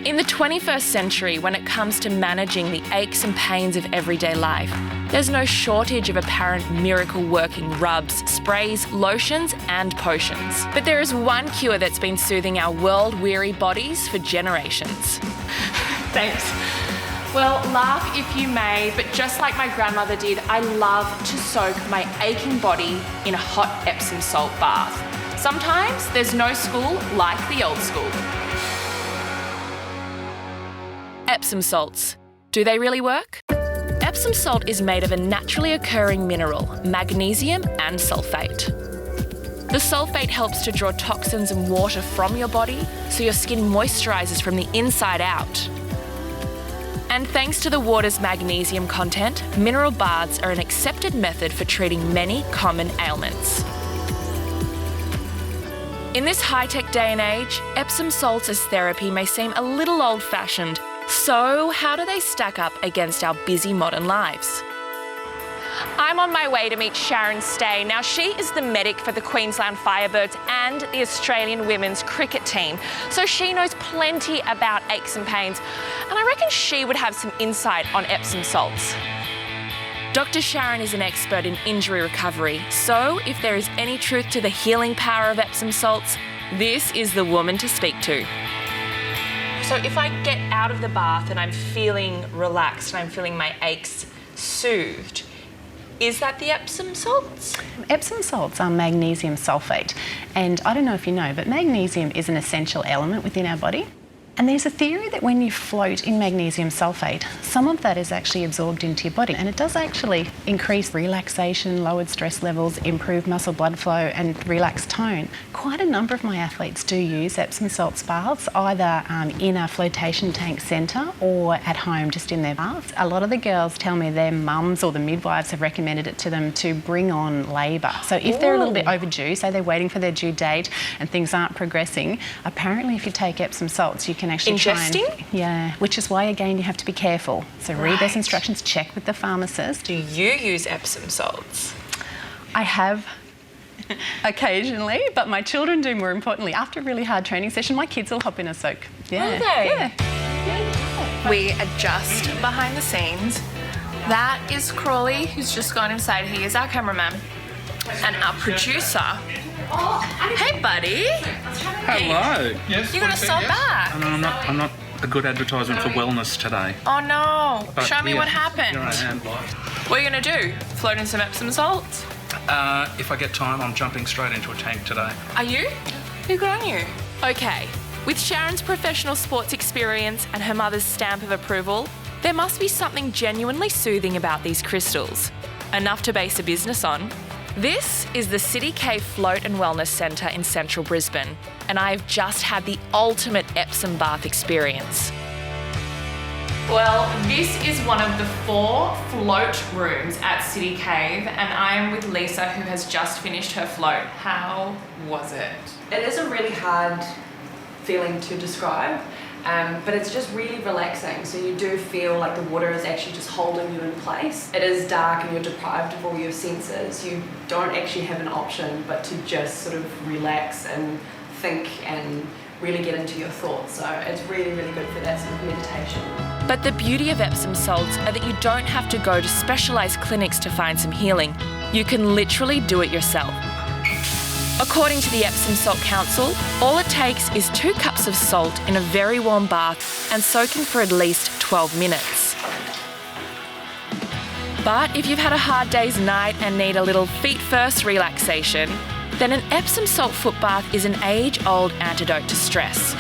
In the 21st century, when it comes to managing the aches and pains of everyday life, there's no shortage of apparent miracle-working rubs, sprays, lotions and potions. But there is one cure that's been soothing our world-weary bodies for generations. Thanks. Well, laugh if you may, but just like my grandmother did, I love to soak my aching body in a hot Epsom salt bath. Sometimes there's no school like the old school. Epsom salts. Do they really work? Epsom salt is made of a naturally occurring mineral, magnesium and sulfate. The sulfate helps to draw toxins and water from your body so your skin moisturises from the inside out. And thanks to the water's magnesium content, mineral baths are an accepted method for treating many common ailments. In this high-tech day and age, Epsom salts as therapy may seem a little old-fashioned. So how do they stack up against our busy modern lives? I'm on my way to meet Sharon Stay. Now, she is the medic for the Queensland Firebirds and the Australian women's cricket team, so she knows plenty about aches and pains, and I reckon she would have some insight on Epsom salts. Dr. Sharon is an expert in injury recovery, so if there is any truth to the healing power of Epsom salts, this is the woman to speak to. So if I get out of the bath and I'm feeling relaxed and I'm feeling my aches soothed, is that the Epsom salts? Epsom salts are magnesium sulfate, and I don't know if you know, but magnesium is an essential element within our body. And there's a theory that when you float in magnesium sulfate, some of that is actually absorbed into your body, and it does actually increase relaxation, lowered stress levels, improve muscle blood flow and relaxed tone. Quite a number of my athletes do use Epsom salts baths, either in a flotation tank centre or at home just in their baths. A lot of the girls tell me their mums or the midwives have recommended it to them to bring on labour. So if they're a little bit overdue, say they're waiting for their due date and things aren't progressing, apparently if you take Epsom salts you can actually ingesting? Yeah, which is why again you have to be careful. So read those instructions, check with the pharmacist. Do you use Epsom salts? I have occasionally, but my children do, more importantly. After a really hard training session, my kids will hop in a soak. Yeah. Will they? Yeah. We are just behind the scenes. That is Crawley, who's just gone inside. He is our cameraman. And our producer. Hey, buddy. Hello. Yes. You're going to salt back. No, I'm not a good advertisement for wellness today. Oh, no. But Show me yeah, what happened. Here I am. What are you going to do? Float in some Epsom salts? If I get time, I'm jumping straight into a tank today. Are you? Good on you. Okay. With Sharon's professional sports experience and her mother's stamp of approval, there must be something genuinely soothing about these crystals. Enough to base a business on. This is the City Cave Float and Wellness Centre in central Brisbane, and I've just had the ultimate Epsom bath experience. Well, this is one of the 4 float rooms at City Cave, and I am with Lisa, who has just finished her float. How was it? It is a really hard feeling to describe. But it's just really relaxing, so you do feel like the water is actually just holding you in place. It is dark and you're deprived of all your senses. You don't actually have an option but to just sort of relax and think and really get into your thoughts. So it's really, really good for that sort of meditation. But the beauty of Epsom salts are that you don't have to go to specialised clinics to find some healing. You can literally do it yourself. According to the Epsom Salt Council, all it takes is 2 cups of salt in a very warm bath and soaking for at least 12 minutes. But if you've had a hard day's night and need a little feet-first relaxation, then an Epsom salt foot bath is an age-old antidote to stress.